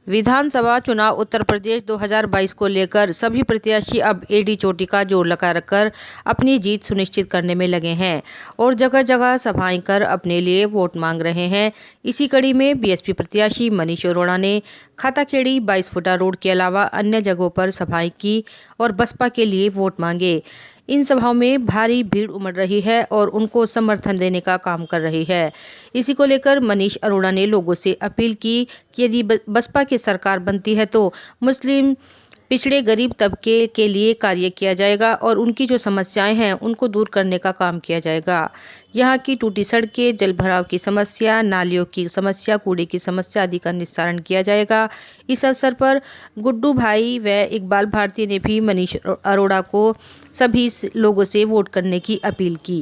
विधानसभा चुनाव उत्तर प्रदेश 2022 को लेकर सभी प्रत्याशी अब एडी चोटी का जोर लगा रखकर अपनी जीत सुनिश्चित करने में लगे हैं और जगह जगह सभाएं कर अपने लिए वोट मांग रहे हैं। इसी कड़ी में बीएसपी प्रत्याशी मनीष अरोड़ा ने खाताखेड़ी 22 फुटा रोड के अलावा अन्य जगहों पर सभाएं की और बसपा के लिए वोट मांगे। इन सभाओं में भारी भीड़ उमड़ रही है और उनको समर्थन देने का काम कर रही है। इसी को लेकर मनीष अरोड़ा ने लोगों से अपील की कि यदि बसपा की सरकार बनती है तो मुस्लिम पिछड़े गरीब तबके के लिए कार्य किया जाएगा और उनकी जो समस्याएं हैं उनको दूर करने का काम किया जाएगा। यहाँ की टूटी सड़कें, जल भराव की समस्या, नालियों की समस्या, कूड़े की समस्या आदि का निस्तारण किया जाएगा। इस अवसर पर गुड्डू भाई व इकबाल भारती ने भी मनीष अरोड़ा को सभी लोगों से वोट करने की अपील की।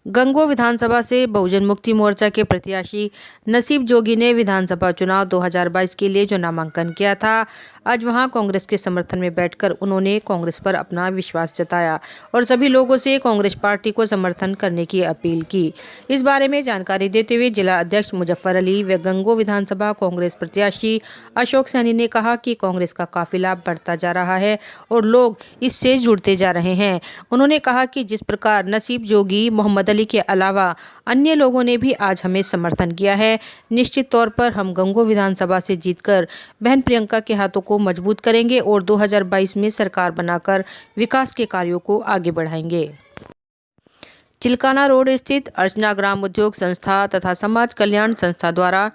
गंगोह विधानसभा से बहुजन मुक्ति मोर्चा के प्रत्याशी नसीब जोगी ने विधानसभा चुनाव 2022 के लिए जो नामांकन किया था, आज वहां कांग्रेस के समर्थन में बैठकर उन्होंने कांग्रेस पर अपना विश्वास जताया और सभी लोगों से कांग्रेस पार्टी को समर्थन करने की अपील की। इस बारे में जानकारी देते हुए जिला अध्यक्ष मुजफ्फर अली व गंगोह विधानसभा कांग्रेस प्रत्याशी अशोक सैनी ने कहा कि कांग्रेस का काफिला बढ़ता जा रहा है और लोग इससे जुड़ते जा रहे हैं। उन्होंने कहा कि जिस प्रकार नसीब जोगी, मोहम्मद अली के अलावा अन्य लोगों ने भी आज हमें समर्थन किया है, निश्चित तौर पर हम गंगोह विधानसभा से जीतकर बहन प्रियंका के हाथों को मजबूत करेंगे और 2022 में सरकार बनाकर विकास के कार्यों को आगे बढ़ाएंगे। चिलकाना रोड स्थित अर्चना ग्राम उद्योग संस्था तथा समाज कल्याण संस्था द्वारा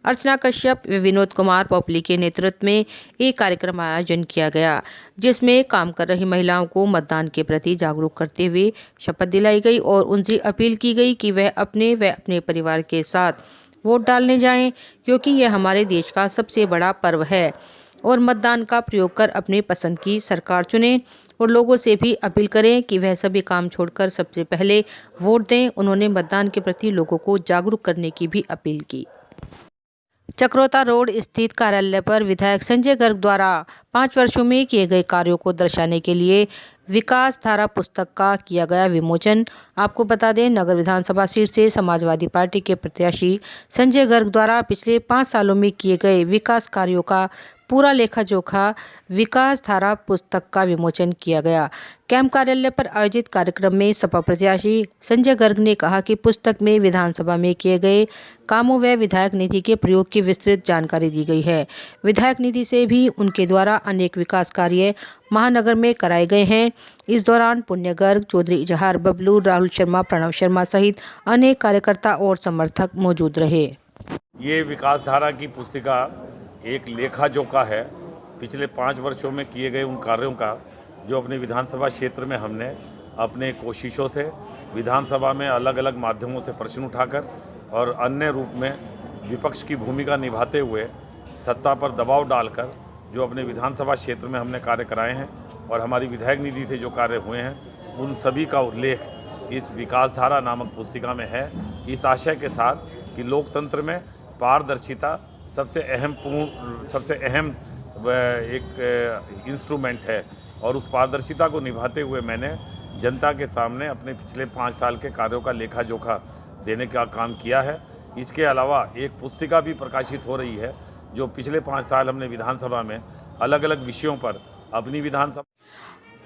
अर्चना कश्यप व विनोद कुमार पोपली के नेतृत्व में एक कार्यक्रम आयोजन किया गया, जिसमें काम कर रही महिलाओं को मतदान के प्रति जागरूक करते हुए शपथ दिलाई गई और उनसे अपील की गई कि वह अपने परिवार के साथ वोट डालने जाएं, क्योंकि यह हमारे देश का सबसे बड़ा पर्व है और मतदान का प्रयोग कर अपने पसंद की सरकार चुनें और लोगों से भी अपील करें कि वह सभी काम छोड़कर सबसे पहले वोट दें। उन्होंने मतदान के प्रति लोगों को जागरूक करने की भी अपील की। चक्रोता रोड स्थित कार्यालय पर विधायक संजय गर्ग द्वारा 5 वर्षों में किए गए कार्यों को दर्शाने के लिए विकास धारा पुस्तक का किया गया विमोचन। आपको बता दें, नगर विधानसभा सीट से समाजवादी पार्टी के प्रत्याशी संजय गर्ग द्वारा पिछले 5 सालों में किए गए विकास कार्यों का पूरा लेखा जोखा विकास धारा पुस्तक का विमोचन किया गया। कैंप कार्यालय पर आयोजित कार्यक्रम में सपा प्रत्याशी संजय गर्ग ने कहा कि पुस्तक में विधानसभा में किए गए कामों व विधायक निधि के प्रयोग की विस्तृत जानकारी दी गई है। विधायक निधि से भी उनके द्वारा अनेक विकास कार्य महानगर में कराए गए हैं। इस दौरान पुण्य गर्ग, चौधरी इजहार बबलू, राहुल शर्मा, प्रणव शर्मा सहित अनेक कार्यकर्ता और समर्थक मौजूद रहे। ये विकास धारा की पुस्तिका एक लेखा जोखा है पिछले 5 वर्षों में किए गए उन कार्यों का, जो अपने विधानसभा क्षेत्र में हमने अपने कोशिशों से विधानसभा में अलग अलग माध्यमों से प्रश्न उठाकर और अन्य रूप में विपक्ष की भूमिका निभाते हुए सत्ता पर दबाव डालकर जो अपने विधानसभा क्षेत्र में हमने कार्य कराए हैं और हमारी विधायक निधि से जो कार्य हुए हैं, उन सभी का उल्लेख इस विकास धारा नामक पुस्तिका में है। इस आशय के साथ कि लोकतंत्र में पारदर्शिता सबसे अहम एक इंस्ट्रूमेंट है और उस पारदर्शिता को निभाते हुए मैंने जनता के सामने अपने पिछले 5 साल के कार्यों का लेखा जोखा देने का काम किया है। इसके अलावा एक पुस्तिका भी प्रकाशित हो रही है जो पिछले 5 साल हमने विधानसभा में अलग अलग विषयों पर अपनी विधानसभा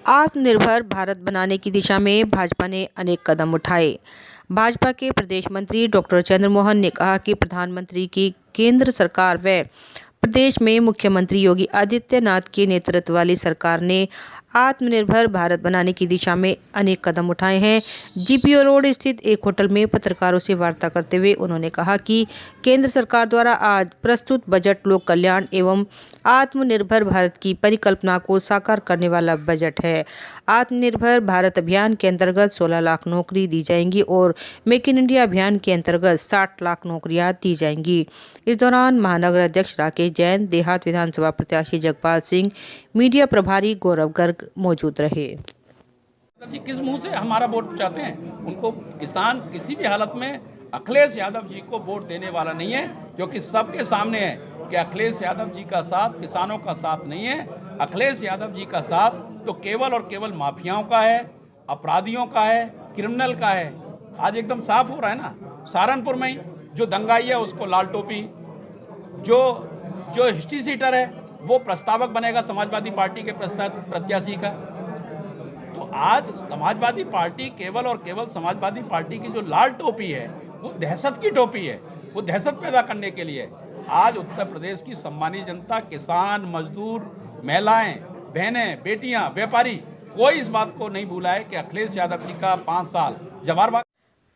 आत्मनिर्भर भारत बनाने की दिशा में भाजपा ने अनेक कदम उठाए। भाजपा के प्रदेश मंत्री डॉक्टर चंद्रमोहन ने कहा कि प्रधानमंत्री की केंद्र सरकार व प्रदेश में मुख्यमंत्री योगी आदित्यनाथ के नेतृत्व वाली सरकार ने आत्मनिर्भर भारत बनाने की दिशा में अनेक कदम उठाए हैं। जीपीओ रोड स्थित एक होटल में पत्रकारों से वार्ता करते हुए उन्होंने कहा कि केंद्र सरकार द्वारा आज प्रस्तुत बजट लोक कल्याण एवं आत्मनिर्भर भारत की परिकल्पना को साकार करने वाला बजट है। आत्मनिर्भर भारत अभियान के अंतर्गत 16 लाख नौकरी दी जाएंगी और मेक इन इंडिया अभियान के अंतर्गत 60 लाख नौकरियां दी जाएंगी। इस दौरान महानगर अध्यक्ष राकेश जैन, देहात विधानसभा प्रत्याशी जगपाल सिंह, मीडिया प्रभारी गौरव गर्ग मौजूद रहे। जी किस मुंह से हमारा वोट चाहते हैं? उनको किसान किसी भी हालत में अखिलेश यादव जी को वोट देने वाला नहीं है, क्योंकि सबके सामने है कि अखिलेश यादव जी का साथ किसानों का साथ नहीं है। अखिलेश यादव जी का साथ तो केवल और केवल माफियाओं का है, अपराधियों का है, क्रिमिनल का है। आज एकदम साफ हो रहा है ना, सहारनपुर में ही जो दंगाई है उसको लाल टोपी, जो जो हिस्ट्री सीटर है वो प्रस्तावक बनेगा समाजवादी पार्टी के प्रत्याशी का। तो आज समाजवादी पार्टी केवल और केवल समाजवादी पार्टी की जो लाल टोपी है वो दहशत की टोपी है, वो दहशत पैदा करने के लिए। आज उत्तर प्रदेश की सम्मानित जनता, किसान, मजदूर, महिलाएं, बहनें, बेटियां, व्यापारी, कोई इस बात को नहीं भूला है कि अखिलेश यादव जी का 5 साल जवाहर बाग।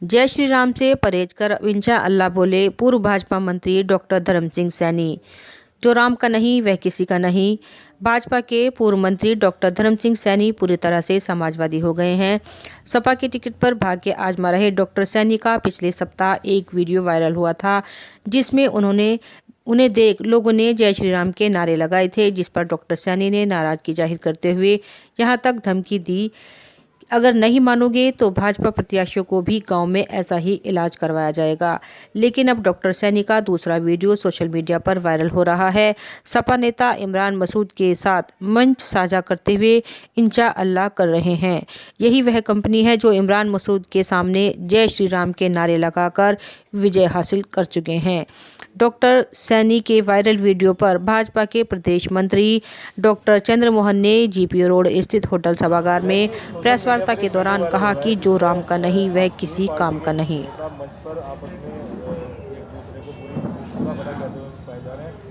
जय श्री राम से परहेज कर इंशा अल्लाह बोले पूर्व भाजपा मंत्री डॉक्टर धर्म सिंह सैनी। जो राम का नहीं वह किसी का नहीं। भाजपा के पूर्व मंत्री डॉक्टर धर्म सिंह सैनी पूरी तरह से समाजवादी हो गए हैं। सपा के टिकट पर भाग्य आजमा रहे डॉक्टर सैनी का पिछले सप्ताह एक वीडियो वायरल हुआ था, जिसमें उन्हें देख लोगों ने जय श्री राम के नारे लगाए थे, जिस पर डॉक्टर सैनी ने नाराजगी जाहिर करते हुए यहां तक धमकी दी, अगर नहीं मानोगे तो भाजपा प्रत्याशियों को भी गांव में ऐसा ही इलाज करवाया जाएगा। लेकिन अब डॉक्टर सैनी का दूसरा वीडियो सोशल मीडिया पर वायरल हो रहा है। सपा नेता इमरान मसूद के साथ मंच साझा करते हुए इंशा अल्लाह कर रहे हैं। यही वह कंपनी है जो इमरान मसूद के सामने जय श्री राम के नारे लगाकर विजय हासिल कर चुके हैं। डॉक्टर सैनी के वायरल वीडियो पर भाजपा के प्रदेश मंत्री डॉक्टर चंद्रमोहन ने जीपी रोड स्थित होटल सभागार में प्रेस वार्ता के दौरान कहा कि जो राम का नहीं वह किसी काम का नहीं।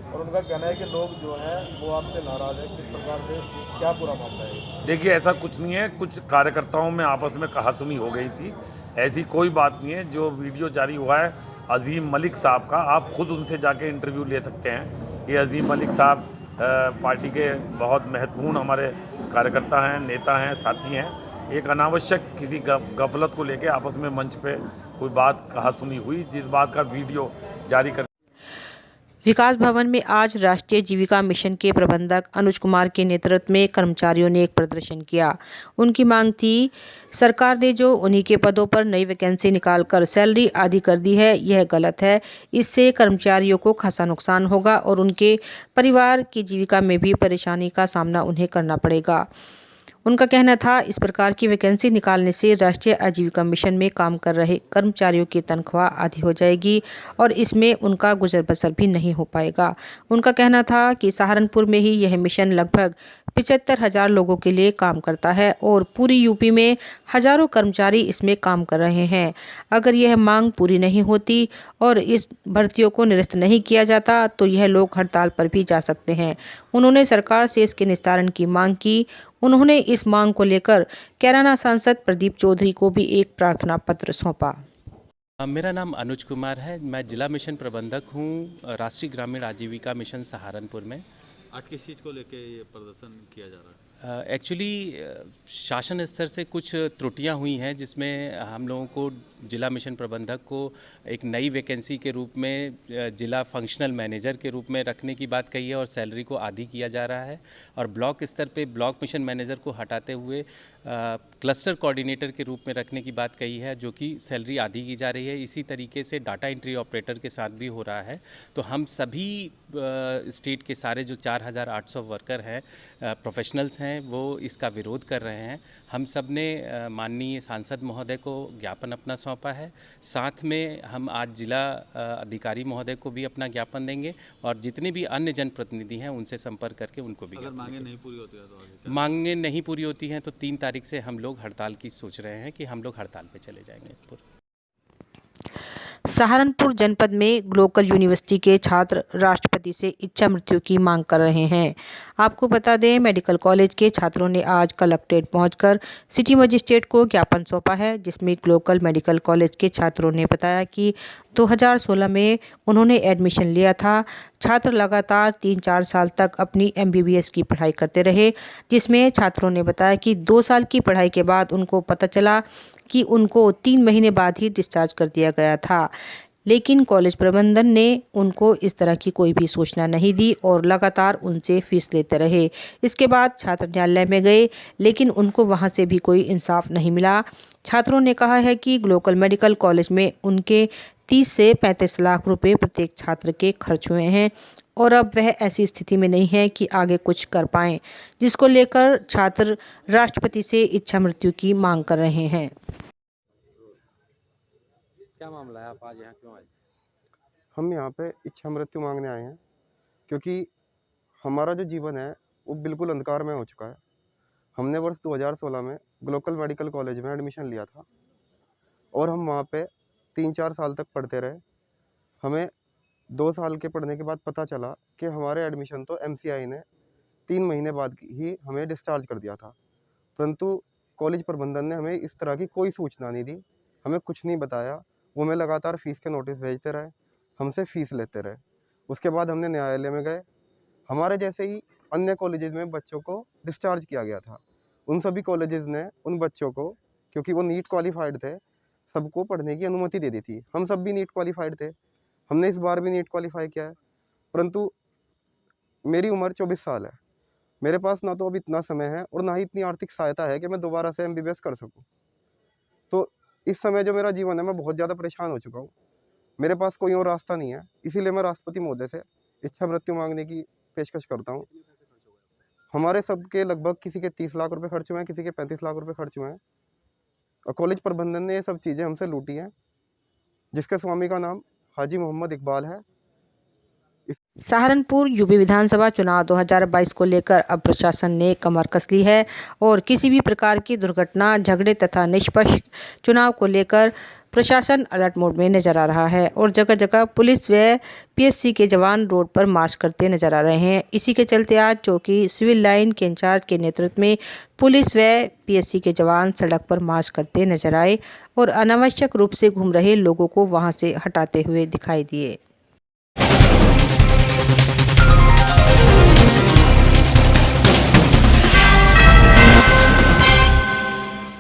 और उनका कहना है कि लोग जो हैं वो आपसे नाराज है, किस प्रकार से क्या पूरा मामला है? देखिए, ऐसा कुछ नहीं है, कुछ कार्यकर्ताओं में आपस में कहासुनी हो गई थी, ऐसी कोई बात नहीं है। जो वीडियो जारी हुआ है अजीम मलिक साहब का, आप खुद उनसे जाके इंटरव्यू ले सकते हैं। ये अजीम मलिक साहब पार्टी के बहुत महत्वपूर्ण हमारे कार्यकर्ता हैं, नेता हैं, साथी हैं। एक अनावश्यक किसी गफलत को लेके आपस में मंच पे कोई बात कहासुनी हुई, जिस बात का वीडियो जारी कर। विकास भवन में आज राष्ट्रीय जीविका मिशन के प्रबंधक अनुज कुमार के नेतृत्व में कर्मचारियों ने एक प्रदर्शन किया। उनकी मांग थी, सरकार ने जो उन्हीं के पदों पर नई वैकेंसी निकालकर सैलरी आधी कर दी है, यह गलत है। इससे कर्मचारियों को खासा नुकसान होगा और उनके परिवार की जीविका में भी परेशानी का सामना उन्हें करना पड़ेगा। उनका कहना था, इस प्रकार की वैकेंसी निकालने से राष्ट्रीय आजीविका मिशन में काम कर रहे कर्मचारियों की तनख्वाह आधी हो जाएगी और इसमें उनका गुजर बसर भी नहीं हो पाएगा। उनका कहना था कि सहारनपुर में ही यह मिशन लगभग 75,000 लोगों के लिए काम करता है और पूरी यूपी में हजारों कर्मचारी इसमें काम कर रहे हैं। अगर यह मांग पूरी नहीं होती और इस भर्तियों को निरस्त नहीं किया जाता तो यह लोग हड़ताल पर भी जा सकते हैं। उन्होंने सरकार से इसके निस्तारण की मांग की। उन्होंने इस मांग को लेकर कैराना सांसद प्रदीप चौधरी को भी एक प्रार्थना पत्र सौंपा। मेरा नाम अनुज कुमार है, मैं जिला मिशन प्रबंधक हूँ राष्ट्रीय ग्रामीण आजीविका मिशन सहारनपुर में। आज किस चीज़ को लेके ये प्रदर्शन किया जा रहा है? एक्चुअली शासन स्तर से कुछ त्रुटियां हुई हैं, जिसमें हम लोगों को जिला मिशन प्रबंधक को एक नई वैकेंसी के रूप में जिला फंक्शनल मैनेजर के रूप में रखने की बात कही है और सैलरी को आधी किया जा रहा है। और ब्लॉक स्तर पे ब्लॉक मिशन मैनेजर को हटाते हुए क्लस्टर कोऑर्डिनेटर के रूप में रखने की बात कही है, जो कि सैलरी आधी की जा रही है। इसी तरीके से डाटा एंट्री ऑपरेटर के साथ भी हो रहा है। तो हम सभी स्टेट के सारे जो 4,800 वर्कर हैं, प्रोफेशनल्स हैं, वो इसका विरोध कर रहे हैं। हम सब ने माननीय सांसद महोदय को ज्ञापन अपना सौंपा है। साथ में हम आज जिला अधिकारी महोदय को भी अपना ज्ञापन देंगे और जितने भी अन्य जनप्रतिनिधि हैं उनसे संपर्क करके उनको भी। अगर मांगे नहीं पूरी होती है तो आगे मांगे नहीं पूरी होती हैं तो 3 तारीख से हम लोग हड़ताल की सोच रहे हैं कि हम लोग हड़ताल पे चले जाएंगे। सहारनपुर जनपद में लोकल यूनिवर्सिटी के छात्र राष्ट्रपति से इच्छा मृत्यु की मांग कर रहे हैं। आपको बता दें, मेडिकल कॉलेज के छात्रों ने आज कलेक्ट्रेट पहुंचकर सिटी मजिस्ट्रेट को ज्ञापन सौंपा है, जिसमें लोकल मेडिकल कॉलेज के छात्रों ने बताया कि 2016 में उन्होंने एडमिशन लिया था। छात्र लगातार 3-4 साल तक अपनी MBBS की पढ़ाई करते रहे, जिसमें छात्रों ने बताया कि 2 साल की पढ़ाई के बाद उनको पता चला कि उनको 3 महीने बाद ही डिस्चार्ज कर दिया गया था। लेकिन कॉलेज प्रबंधन ने उनको इस तरह की कोई भी सूचना नहीं दी और लगातार उनसे फीस लेते रहे। इसके बाद छात्र न्यायालय में गए, लेकिन उनको वहां से भी कोई इंसाफ नहीं मिला। छात्रों ने कहा है कि लोकल मेडिकल कॉलेज में उनके 30 से 35 लाख रुपए प्रत्येक छात्र के खर्च हुए हैं और अब वह ऐसी स्थिति में नहीं है कि आगे कुछ कर पाएं, जिसको लेकर छात्र राष्ट्रपति से इच्छा मृत्यु की मांग कर रहे हैं। क्या मामला है, आप आज यहाँ क्यों आए? हम यहाँ पे इच्छा मृत्यु मांगने आए हैं। क्योंकि हमारा जो जीवन है वो बिल्कुल अंधकार में हो चुका है। हमने वर्ष 2016 में ग्लोबल मेडिकल कॉलेज में एडमिशन लिया था और हम वहाँ पे 3-4 साल तक पढ़ते रहे। हमें 2 साल के पढ़ने के बाद पता चला कि हमारे एडमिशन तो एमसीआई ने 3 महीने बाद ही हमें डिस्चार्ज कर दिया था, परंतु कॉलेज प्रबंधन ने हमें इस तरह की कोई सूचना नहीं दी, हमें कुछ नहीं बताया। वो हमें लगातार फ़ीस के नोटिस भेजते रहे, हमसे फ़ीस लेते रहे। उसके बाद हमने न्यायालय में गए। हमारे जैसे ही अन्य कॉलेजेस में बच्चों को डिस्चार्ज किया गया था। उन सभी कॉलेजेस ने उन बच्चों को, क्योंकि वो नीट क्वालिफाइड थे, सबको पढ़ने की अनुमति दे दी थी। हम सब भी नीट क्वालिफाइड थे, हमने इस बार भी नीट क्वालिफाई किया है, परंतु मेरी उम्र 24 साल है। मेरे पास ना तो अब इतना समय है और ना ही इतनी आर्थिक सहायता है कि मैं दोबारा से एमबीबीएस कर सकूं। तो इस समय जो मेरा जीवन है, मैं बहुत ज़्यादा परेशान हो चुका हूँ। मेरे पास कोई और रास्ता नहीं है, इसीलिए मैं राष्ट्रपति महोदय से इच्छा मृत्यु मांगने की पेशकश करता हूँ। हमारे सबके लगभग किसी के 30 लाख रुपए खर्च हुए हैं, किसी के 35 लाख रुपए खर्च हुए हैं और कॉलेज प्रबंधन ने ये सब चीज़ें हमसे लूटी हैं, जिसके स्वामी का नाम हाजी मोहम्मद इकबाल है। सहारनपुर यूपी विधानसभा चुनाव 2022 को लेकर अब प्रशासन ने कमर कस ली है और किसी भी प्रकार की दुर्घटना, झगड़े तथा निष्पक्ष चुनाव को लेकर प्रशासन अलर्ट मोड में नजर आ रहा है और जगह जगह पुलिस व पीएससी के जवान रोड पर मार्च करते नजर आ रहे हैं। इसी के चलते आज चौकी सिविल लाइन के इंचार्ज के नेतृत्व में पुलिस व पीएससी के जवान सड़क पर मार्च करते नजर आए और अनावश्यक रूप से घूम रहे लोगों को वहां से हटाते हुए दिखाई दिए।